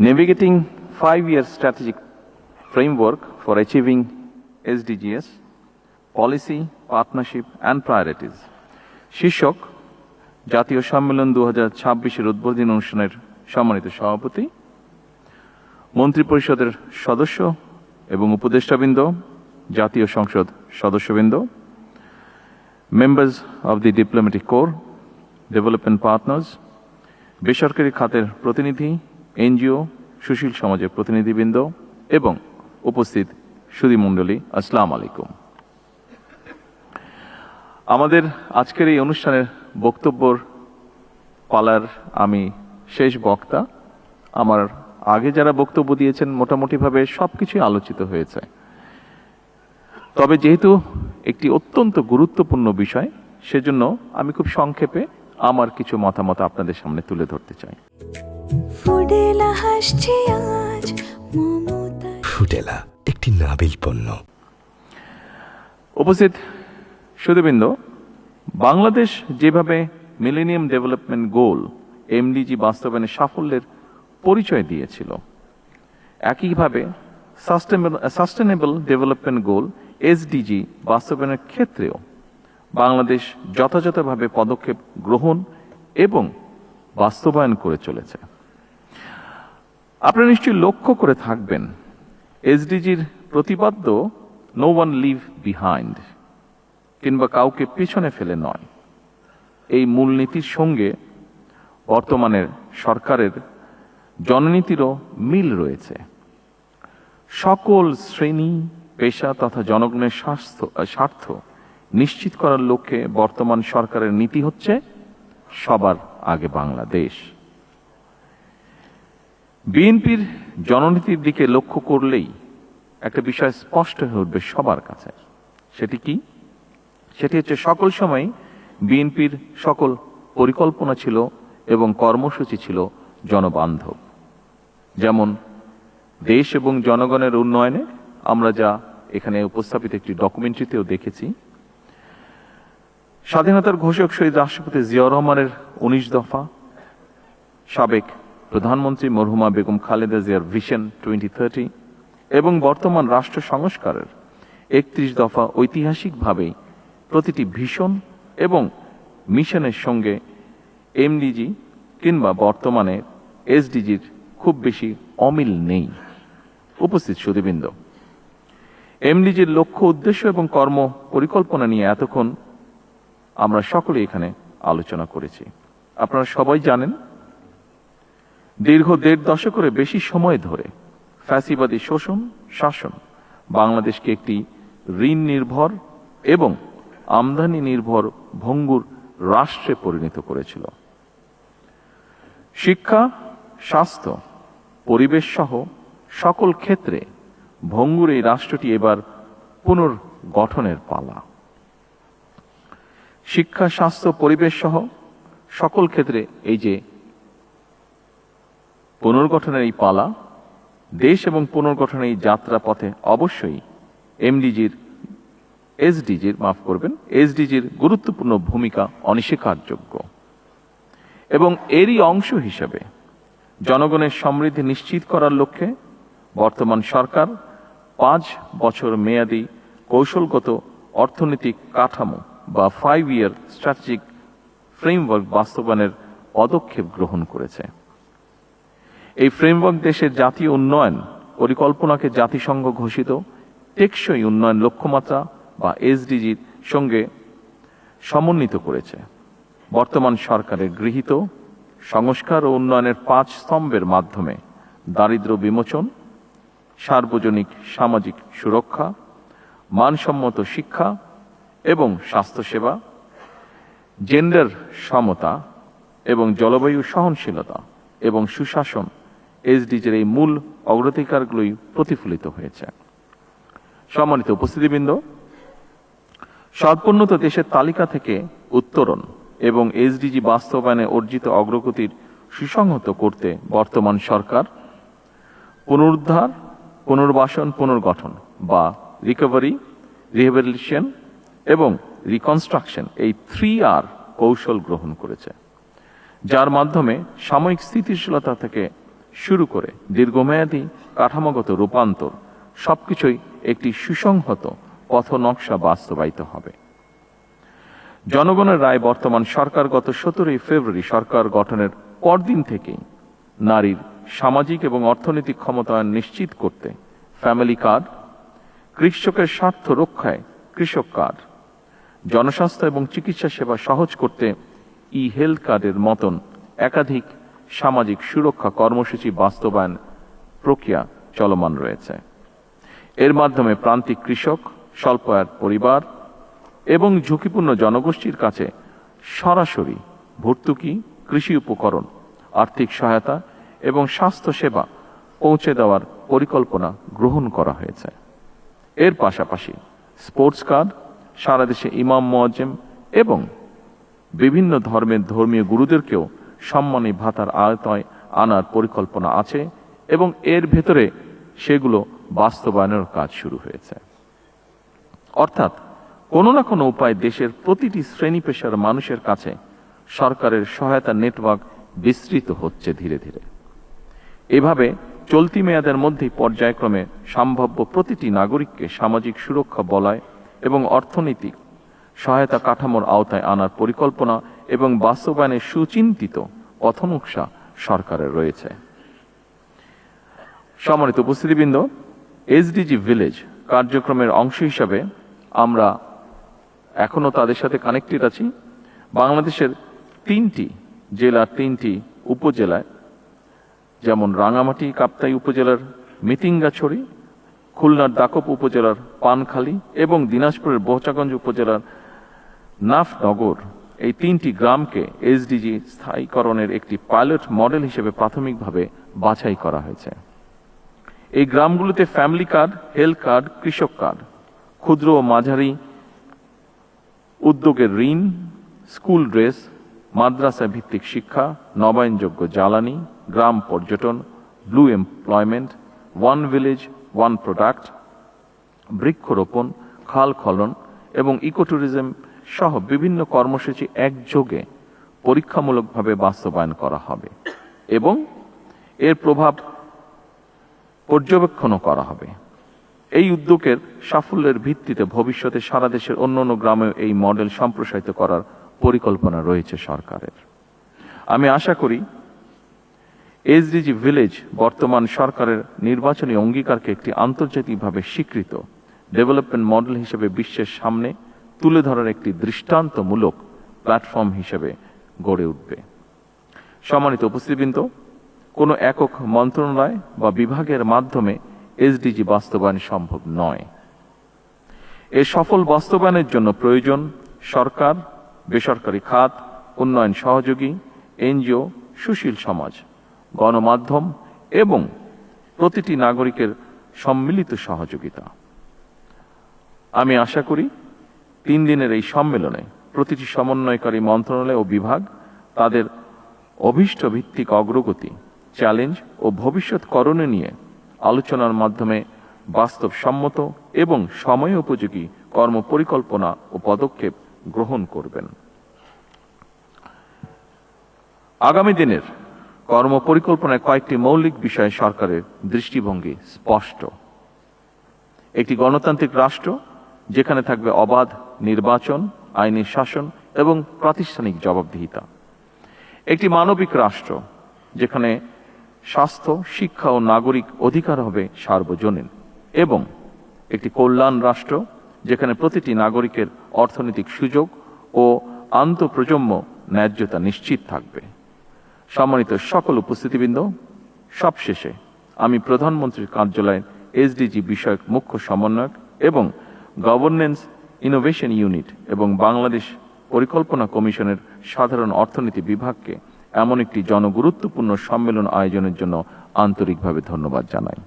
Navigating 5-year strategic framework for achieving SDGs, policy, partnership and priorities. শীর্ষক জাতীয় সম্মেলন 2026-এর উদ্বোধনী অনুষ্ঠানের সম্মানিত সভাপতি, মন্ত্রিপরিষদের সদস্য এবং উপদেষ্টাবৃন্দ, জাতীয় সংসদ সদস্যবৃন্দ, members of the diplomatic corps, development partners, বেসরকারি খাতের প্রতিনিধি, এনজিও, সুশীল সমাজের প্রতিনিধিবৃন্দ এবং উপস্থিত সুধীমণ্ডলী, আসসালামু আলাইকুম। আমাদের আজকের এই অনুষ্ঠানের বক্তব্যর পালার আমি শেষ বক্তা। আমার আগে যারা বক্তব্য দিয়েছেন মোটামুটিভাবে সবকিছুই আলোচিত হয়েছে, তবে যেহেতু একটি অত্যন্ত গুরুত্বপূর্ণ বিষয়, সেজন্য আমি খুব সংক্ষেপে আমার কিছু মতামত আপনাদের সামনে তুলে ধরতে চাই। ফুডেলা একটি নাবিল পণ্য। উপস্থিত সুধীবৃন্দ, বাংলাদেশ যেভাবে মিলেনিয়াম ডেভেলপমেন্ট গোল এমডিজি বাস্তবায়নের সাফল্যের পরিচয় দিয়েছিল, একইভাবে সাস্টেনেবল ডেভেলপমেন্ট গোল এসডিজি বাস্তবায়নের ক্ষেত্রেও বাংলাদেশ যথাযথভাবে পদক্ষেপ গ্রহণ এবং বাস্তবায়ন করে চলেছে। আপনারা নিশ্চয়ই লক্ষ্য করে থাকবেন, এসডিজির প্রতিপাদ্য নো ওয়ান লিভ বিহাইন্ড, কিংবা কাউকে পিছনে ফেলে নয়। এই মূলনীতির সঙ্গে বর্তমানের সরকারের জননীতিরও মিল রয়েছে। সকল শ্রেণী, পেশা তথা জনগণের স্বার্থ নিশ্চিত করার লক্ষ্যে বর্তমান সরকারের নীতি হচ্ছে সবার আগে বাংলাদেশ। বিএনপির জননীতির দিকে লক্ষ্য করলেই একটা বিষয় স্পষ্ট হয়ে উঠবে সবার কাছে। সেটি কি? সেটি হচ্ছে সকল সময় বিএনপির সকল পরিকল্পনা ছিল এবং কর্মসূচি ছিল জনবান্ধব। যেমন দেশ এবং জনগণের উন্নয়নে আমরা যা এখানে উপস্থাপিত একটি ডকুমেন্টারিতেও দেখেছি, স্বাধীনতার ঘোষক শহীদ রাষ্ট্রপতি জিয়াউর রহমানের 19 দফা, সাবেক প্রধানমন্ত্রী মরহুমা বেগম খালেদা জিয়ার ভিশন 2030 এবং বর্তমান রাষ্ট্র সংস্কারের 31 দফা ঐতিহাসিকভাবেই প্রতিটি ভিশন এবং মিশনের সঙ্গে এমডিজি কিংবা বর্তমানে এসডিজির খুব বেশি অমিল নেই। উপস্থিত সুধীবৃন্দ, এমডিজির লক্ষ্য, উদ্দেশ্য এবং কর্ম পরিকল্পনা নিয়ে এতক্ষণ আমরা সকলে এখানে আলোচনা করেছি। আপনারা সবাই জানেন, দীর্ঘ 1.5 দশকের বেশি সময় ধরে ফ্যাসিবাদী শোষণ শাসন বাংলাদেশকে একটি ঋণ নির্ভর এবং আমদানি নির্ভর ভঙ্গুর রাষ্ট্রে পরিণত করেছিল। শিক্ষা, স্বাস্থ্য, পরিবেশ সহ সকল ক্ষেত্রে ভঙ্গুর এই রাষ্ট্রটি এবার পুনর্গঠনের পালা। শিক্ষা, স্বাস্থ্য, পরিবেশ সহ সকল ক্ষেত্রে এই যে পুনর্গঠনের এই পালা, দেশ এবং পুনর্গঠনের এই যাত্রা পথে অবশ্যই এসডিজির গুরুত্বপূর্ণ ভূমিকা অনস্বীকারযোগ্য। এবং এরই অংশ হিসেবে জনগণের সমৃদ্ধি নিশ্চিত করার লক্ষ্যে বর্তমান সরকার 5 বছর মেয়াদী কৌশলগত অর্থনৈতিক কাঠামো বা 5-year স্ট্র্যাটেজিক ফ্রেমওয়ার্ক বাস্তবায়নের পদক্ষেপ গ্রহণ করেছে। এই ফ্রেমওয়ার্ক দেশের জাতীয় উন্নয়ন পরিকল্পনাকে জাতিসংঘ ঘোষিত টেকসই উন্নয়ন লক্ষ্যমাত্রা বা এসডিজির সঙ্গে সমন্বিত করেছে। বর্তমান সরকারের গৃহীত সংস্কার ও উন্নয়নের 5 স্তম্ভের মাধ্যমে দারিদ্র্য বিমোচন, সার্বজনিক সামাজিক সুরক্ষা, মানসম্মত শিক্ষা এবং স্বাস্থ্যসেবা, জেন্ডার সমতা এবং জলবায়ু সহনশীলতা এবং সুশাসন এসডিজির এই মূল অগ্রাধিকারগুলোই প্রতিফলিত হয়েছে। সম্মানিত উপস্থিতিবৃন্দ, সর্বোন্নত দেশের তালিকা থেকে উত্তরণ এবং এসডিজি বাস্তবায়নে অর্জিত অগ্রগতির সুসংহত করতে বর্তমান সরকার পুনরুদ্ধার, পুনর্বাসন, পুনর্গঠন বা রিকভারি, রিহ্যাবিলিটেশন এবং রিকনস্ট্রাকশন এই 3R কৌশল গ্রহণ করেছে, যার মাধ্যমে সাময়িক স্থিতিশীলতা থেকে শুরু করে দীর্ঘমেয়াদী কাঠামোগত রূপান্তর সবকিছুই একটি সুসংহত পথনকশা বাস্তবায়িত হবে। জনগণের রায় বর্তমান সরকার গত 17 ফেব্রুয়ারি সরকার গঠনের পরদিন থেকেই নারীর সামাজিক এবং অর্থনৈতিক ক্ষমতায়ন নিশ্চিত করতে ফ্যামিলি কার্ড, কৃষকের স্বার্থ রক্ষায় কৃষক কার্ড, জনস্বাস্থ্য এবং চিকিৎসা সেবা সহজ করতে ই হেলথ কার্ডের মতন একাধিক সামাজিক সুরক্ষা কর্মসূচি বাস্তবায়ন প্রক্রিয়া চলমান রয়েছে। এর মাধ্যমে প্রান্তিক কৃষক, স্বল্প আয়ের পরিবার এবং ঝুঁকিপূর্ণ জনগোষ্ঠীর কাছে সরাসরি ভর্তুকি, কৃষি উপকরণ, আর্থিক সহায়তা এবং স্বাস্থ্য সেবা পৌঁছে দেওয়ার পরিকল্পনা গ্রহণ করা হয়েছে। এর পাশাপাশি স্পোর্টস কার্ড, সারা দেশে ইমাম, মুয়াজ্জিম এবং বিভিন্ন ধর্মের ধর্মীয় গুরুদেরকেও সম্মানী ভাতার আওতায় আনার পরিকল্পনা আছে এবং এর ভেতরে সেগুলো বাস্তবায়নের কাজ শুরু হয়েছে। অর্থাৎ কোনো না কোনো উপায় দেশের প্রতিটি শ্রেণী পেশার মানুষের কাছে সরকারের সহায়তা নেটওয়ার্ক বিস্তৃত হচ্ছে ধীরে ধীরে। এভাবে চলতি মেয়াদের মধ্যেই পর্যায়ক্রমে সম্ভাব্য প্রতিটি নাগরিককে সামাজিক সুরক্ষা বলয় এবং অর্থনৈতিক সহায়তা কাঠামোর আওতায় আনার পরিকল্পনা এবং বাস্তবায়নের সুচিন্তিত পথনকশা সরকারের রয়েছে। সম্মানিত উপস্থিতিবৃন্দ, এসডিজি ভিলেজ কার্যক্রমের অংশ হিসাবে আমরা এখনো তাদের সাথে কানেক্টেড আছি। বাংলাদেশের 3টি জেলার 3টি উপজেলায়, যেমন রাঙামাটি কাপ্তাই উপজেলার মিতিঙ্গাছড়ি, খুলনার দাকপ উপজেলার পানখালী এবং দিনাজপুরের বোচাগঞ্জ উপজেলার নাফনগর, এই 3টি গ্রামকে এসডিজি স্থায়ীকরণের একটি পাইলট মডেল হিসেবে প্রাথমিকভাবে বাছাই করা হয়েছে। এই গ্রামগুলোতে ফ্যামিলি কার্ড, হেলথ কার্ড, কৃষক কার্ড, ক্ষুদ্র ও মাঝারি উদ্যোগের ঋণ, স্কুল ড্রেস, মাদ্রাসা ভিত্তিক শিক্ষা, নবায়নযোগ্য জ্বালানি, গ্রাম পর্যটন, blue employment, one village one product, বৃক্ষরোপণ, খাল খনন এবং ইকো ট্যুরিজম সহ বিভিন্ন কর্মসূচি একযোগে পরীক্ষামূলকভাবে বাস্তবায়ন করা হবে এবং এর প্রভাব পর্যবেক্ষণও করা হবে। এই উদ্যোগের সাফল্যের ভিত্তিতে ভবিষ্যতে সারা দেশের অন্যান্য গ্রামেও এই মডেল সম্প্রসারিত করার পরিকল্পনা রয়েছে সরকারের। আমি আশা করি এসডিজি ভিলেজ বর্তমান সরকারের নির্বাচনী অঙ্গীকারকে একটি আন্তর্জাতিকভাবে স্বীকৃত ডেভেলপমেন্ট মডেল হিসেবে বিশ্বের সামনে তুলে ধরার একটি দৃষ্টান্তমূলক প্ল্যাটফর্ম হিসেবে গড়ে উঠবে। সম্মানিত উপস্থিতিবৃন্দ, কোনো একক মন্ত্রণালয় বা বিভাগের মাধ্যমে এসডিজি বাস্তবায়ন সম্ভব নয়। এর সফল বাস্তবায়নের জন্য প্রয়োজন সরকার, বেসরকারি খাত, উন্নয়ন সহযোগী, এনজিও, সুশীল সমাজ, গণমাধ্যম এবং প্রতিটি নাগরিকের সম্মিলিত সহযোগিতা। আমি আশা করি 3 দিনের এই সম্মেলনে প্রতিটি সমন্বয়কারী মন্ত্রণালয় ও বিভাগ তাদের অভীষ্ট ভিত্তিক অগ্রগতি, চ্যালেঞ্জ ও ভবিষ্যৎ করণীয় নিয়ে আলোচনার মাধ্যমে বাস্তবসম্মত এবং সময় উপযোগী কর্মপরিকল্পনা ও পদক্ষেপ গ্রহণ করবেন। আগামী দিনের কর্মপরিকল্পনায় কয়েকটি মৌলিক বিষয়ে সরকারের দৃষ্টিভঙ্গি স্পষ্ট। একটি গণতান্ত্রিক রাষ্ট্র যেখানে থাকবে অবাধ নির্বাচন, আইনি শাসন এবং প্রাতিষ্ঠানিক জবাবদিহিতা। একটি মানবিক রাষ্ট্র যেখানে স্বাস্থ্য, শিক্ষা ও নাগরিক অধিকার হবে সার্বজনীন এবং একটি কল্যাণ রাষ্ট্র যেখানে প্রতিটি নাগরিকের অর্থনৈতিক সুযোগ ও আন্তঃপ্রজন্ম ন্যায্যতা নিশ্চিত থাকবে। সম্মানিত সকল উপস্থিতিবৃন্দ, সবশেষে আমি প্রধানমন্ত্রীর কার্যালয়ের এসডিজি বিষয়ক মুখ্য সমন্বয়ক এবং গভর্নেন্স ইনোভেশন ইউনিট এবং বাংলাদেশ পরিকল্পনা কমিশনের সাধারণ অর্থনীতি বিভাগকে এমন একটি জনগুরুত্বপূর্ণ সম্মেলন আয়োজনের জন্য আন্তরিকভাবে ধন্যবাদ জানাই।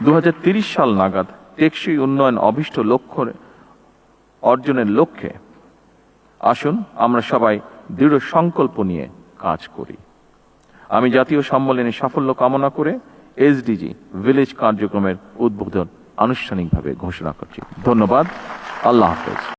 2030 সাল নাগাদ টেকসই উন্নয়ন অভীষ্ট লক্ষ্য অর্জনের লক্ষ্যে আসুন আমরা সবাই দৃঢ় সংকল্প নিয়ে কাজ করি। আমি জাতীয় সম্মেলনের সাফল্য কামনা করে এসডিজি ভিলেজ কার্যক্রমের উদ্বোধন আনুষ্ঠানিকভাবে ঘোষণা করছি। ধন্যবাদ। আল্লাহ হাফেজ।